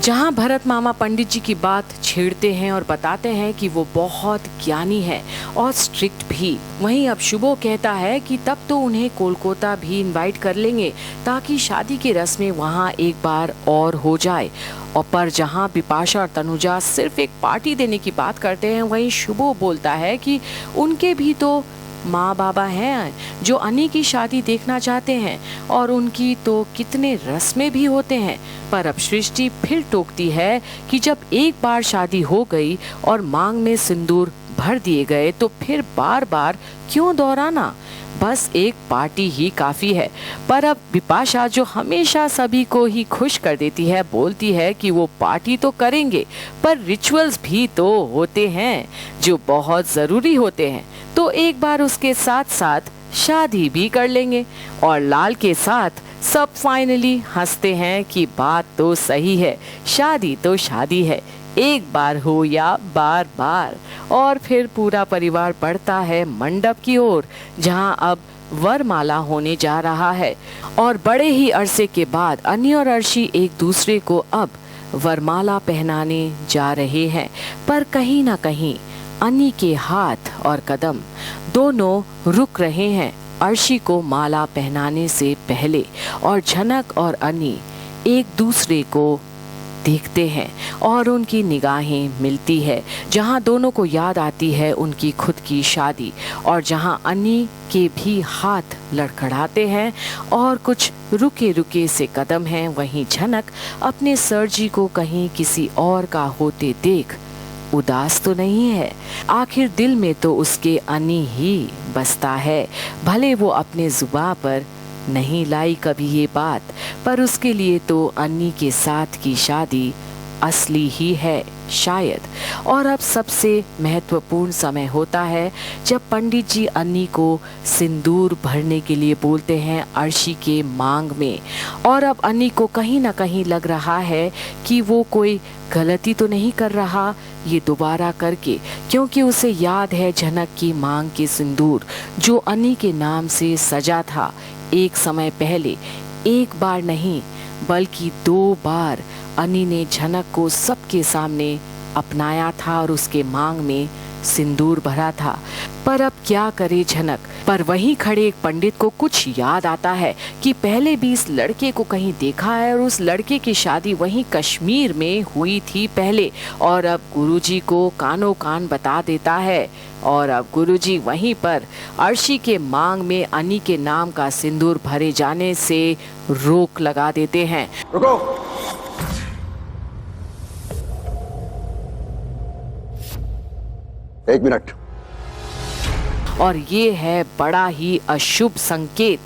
जहां भरत मामा पंडित जी की बात छेड़ते हैं और बताते हैं कि वो बहुत ज्ञानी है और स्ट्रिक्ट भी। वहीं अब शुभो कहता है कि तब तो उन्हें कोलकाता भी इनवाइट कर लेंगे ताकि शादी की रस्में वहां एक बार और हो जाए। और पर जहां बिपाशा और तनुजा सिर्फ एक पार्टी देने की बात करते हैं, वहीं शुभो बोलता है कि उनके भी तो माँ बाबा हैं जो अनी की शादी देखना चाहते हैं और उनकी तो कितने रस्में भी होते हैं। पर अब सृष्टि फिर टोकती है कि जब एक बार शादी हो गई और मांग में सिंदूर भर दिए गए तो फिर बार बार क्यों दोहराना, बस एक पार्टी ही काफी है। पर अब बिपाशा जो हमेशा सभी को ही खुश कर देती है, बोलती है कि वो पार्टी तो करेंगे पर रिचुअल्स भी तो होते हैं जो बहुत जरूरी होते हैं, तो एक बार उसके साथ साथ शादी भी कर लेंगे। और लाल के साथ सब फाइनली हंसते हैं कि बात तो सही है, शादी तो शादी है, एक बार हो या बार बार। और फिर पूरा परिवार बढ़ता है मंडप की ओर जहां अब वरमाला होने जा रहा है। और बड़े ही अरसे के बाद अनी और अर्शी एक दूसरे को अब वरमाला पहनाने जा रहे हैं। पर कहीं ना कहीं अनी के हाथ और कदम दोनों रुक रहे हैं अर्शी को माला पहनाने से पहले। और झनक और अनी एक दूसरे को देखते हैं और उनकी निगाहें मिलती है, जहां दोनों को याद आती है उनकी खुद की शादी। और जहां अनी के भी हाथ लड़खड़ाते हैं और कुछ रुके रुके से कदम हैं, वहीं झनक अपने सरजी को कहीं किसी और का होते देख उदास तो नहीं है। आखिर दिल में तो उसके अनी ही बसता है, भले वो अपने जुबान पर नहीं लाई कभी ये बात, पर उसके लिए तो अन्नी के साथ की शादी असली ही है शायद। और अब सबसे महत्वपूर्ण समय होता है जब पंडित जी अन्नी को सिंदूर भरने के लिए बोलते हैं अर्शी के मांग में। और अब अन्नी को कहीं ना कहीं लग रहा है कि वो कोई गलती तो नहीं कर रहा ये दोबारा करके, क्योंकि उसे याद है झनक की मांग के सिंदूर जो अन्नी के नाम से सजा था एक समय पहले। एक बार नहीं बल्कि 2 बार अनी ने झनक को सबके सामने अपनाया था और उसके मांग में सिंदूर भरा था। पर अब क्या करे झनक। पर वहीं खड़े एक पंडित को कुछ याद आता है कि पहले भी इस लड़के को कहीं देखा है और उस लड़के की शादी वहीं कश्मीर में हुई थी पहले। और अब गुरुजी को कानो कान बता देता है और अब गुरुजी वहीं पर अर्शी के मांग में अनी के नाम का सिंदूर भरे जाने से रोक लगा देते हैं। रुको। एक मिनट। और ये है बड़ा ही अशुभ संकेत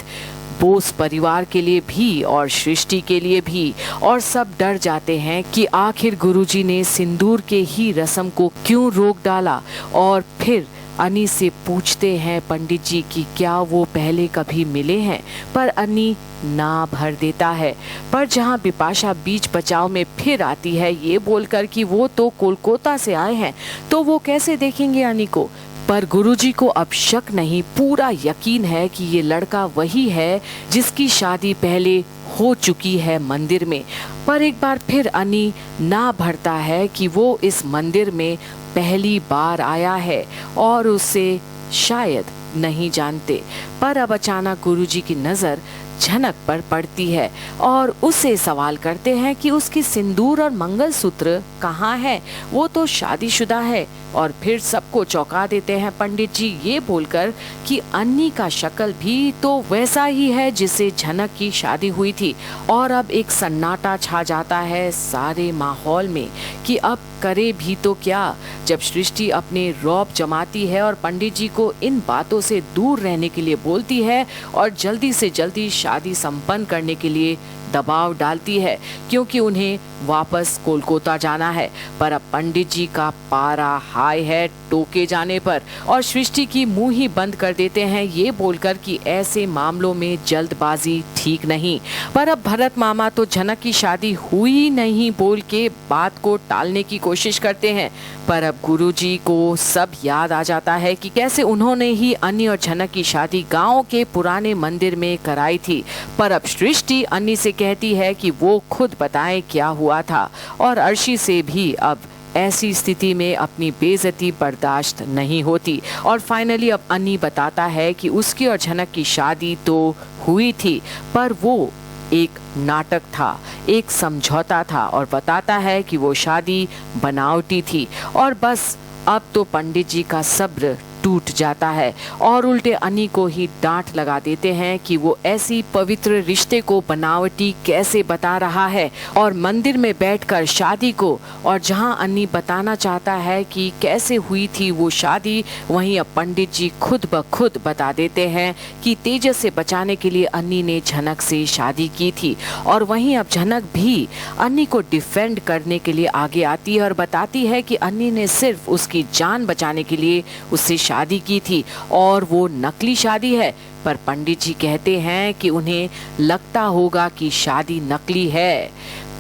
बोस परिवार के लिए भी और सृष्टि के लिए भी। और सब डर जाते हैं कि आखिर गुरुजी ने सिंदूर के ही रस्म को क्यों रोक डाला। और फिर अनी से पूछते हैं पंडित जी कि क्या वो पहले कभी मिले हैं, पर अनी ना भर देता है। पर जहां बिपाशा बीच बचाव में फिर आती है ये बोलकर कि वो तो कोलकाता से आए हैं तो वो कैसे देखेंगे अनी को। पर गुरुजी को अब शक नहीं, पूरा यकीन है कि ये लड़का वही है जिसकी शादी पहले हो चुकी है मंदिर में। पर एक बार फिर अनी ना भरता है कि वो इस मंदिर में पहली बार आया है और उसे शायद नहीं जानते। पर अब अचानक गुरुजी की नजर झनक पर पड़ती है और उसे सवाल करते हैं कि उसकी सिंदूर और मंगलसूत्र कहाँ है, वो तो शादीशुदा है। और फिर सबको चौंका देते हैं पंडित जी ये बोलकर कि अन्नी का शक्ल भी तो वैसा ही है जिसे झनक की शादी हुई थी। और अब एक सन्नाटा छा जाता है सारे माहौल में कि अब करे भी तो क्या, जब सृष्टि अपने रौब जमाती है और पंडित जी को इन बातों से दूर रहने के लिए बोलती है और जल्दी से जल्दी शादी संपन्न करने के लिए दबाव डालती है क्योंकि उन्हें वापस कोलकाता जाना है। पर अब पंडित जी का पारा हाई है टोके जाने पर और सृष्टि की मुंह ही बंद कर देते हैं ये बोलकर कि ऐसे मामलों में जल्दबाजी ठीक नहीं। पर अब भरत मामा तो झनक की शादी हुई नहीं बोल के बात को टालने की कोशिश करते हैं। पर अब गुरुजी को सब याद आ जाता है कि कैसे उन्होंने ही अन्नी और झनक की शादी गांव के पुराने मंदिर में कराई थी। पर अब सृष्टि अन्नी से कहती है कि वो खुद बताए क्या हुआ था और अर्शी से भी अब ऐसी स्थिति में अपनी बेइज्जती बर्दाश्त नहीं होती। और फाइनली अब अन्नी बताता है कि उसकी और झनक की शादी तो हुई थी, पर वो एक नाटक था, एक समझौता था, और बताता है कि वो शादी बनावटी थी। और बस अब तो पंडित जी का सब्र टूट जाता है और उल्टे अन्नी को ही डांट लगा देते हैं कि वो ऐसी पवित्र रिश्ते को बनावटी कैसे बता रहा है। और मंदिर में बैठकर शादी को, और जहां अन्नी बताना चाहता है कि कैसे हुई थी वो शादी, वहीं अब पंडित जी खुद ब खुद बता देते हैं कि तेजस से बचाने के लिए अन्नी ने झनक से शादी की थी। और वहीं अब झनक भी अन्नी को डिफेंड करने के लिए आगे आती है और बताती है कि अन्नी ने सिर्फ उसकी जान बचाने के लिए उससे शादी की थी और वो नकली शादी है। पर पंडित जी कहते हैं कि उन्हें लगता होगा कि शादी नकली है,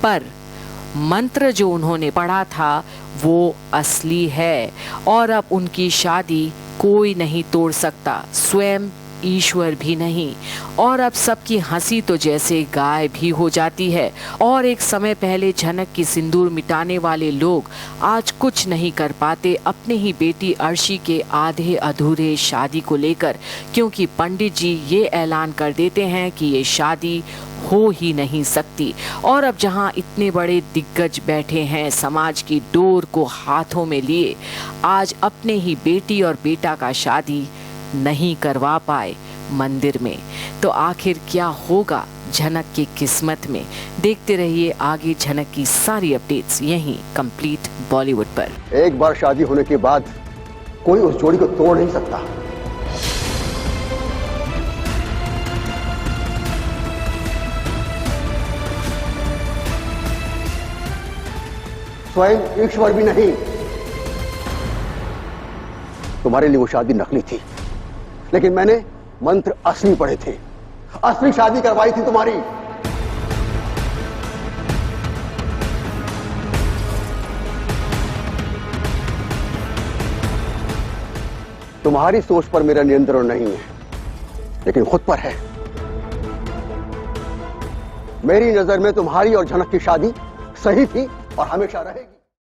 पर मंत्र जो उन्होंने पढ़ा था वो असली है और अब उनकी शादी कोई नहीं तोड़ सकता, स्वयं ईश्वर भी नहीं। और अब सबकी हंसी तो जैसे गायब भी हो जाती है। और एक समय पहले झनक की सिंदूर मिटाने वाले लोग आज कुछ नहीं कर पाते अपने ही बेटी अर्शी के आधे अधूरे शादी को लेकर, क्योंकि पंडित जी ये ऐलान कर देते हैं कि ये शादी हो ही नहीं सकती। और अब जहां इतने बड़े दिग्गज बैठे हैं समाज की डोर को हाथों में लिए, आज अपने ही बेटी और बेटा का शादी नहीं करवा पाए मंदिर में, तो आखिर क्या होगा झनक की किस्मत में? देखते रहिए आगे झनक की सारी अपडेट्स यहीं कंप्लीट बॉलीवुड पर। एक बार शादी होने के बाद कोई उस जोड़ी को तोड़ नहीं सकता। स्वयं ईश्वर भी नहीं। तुम्हारे लिए वो शादी नकली थी, लेकिन मैंने मंत्र असली पढ़े थे, असली शादी करवाई थी तुम्हारी। तुम्हारी सोच पर मेरा नियंत्रण नहीं है, लेकिन खुद पर है। मेरी नजर में तुम्हारी और झनक की शादी सही थी और हमेशा रहेगी।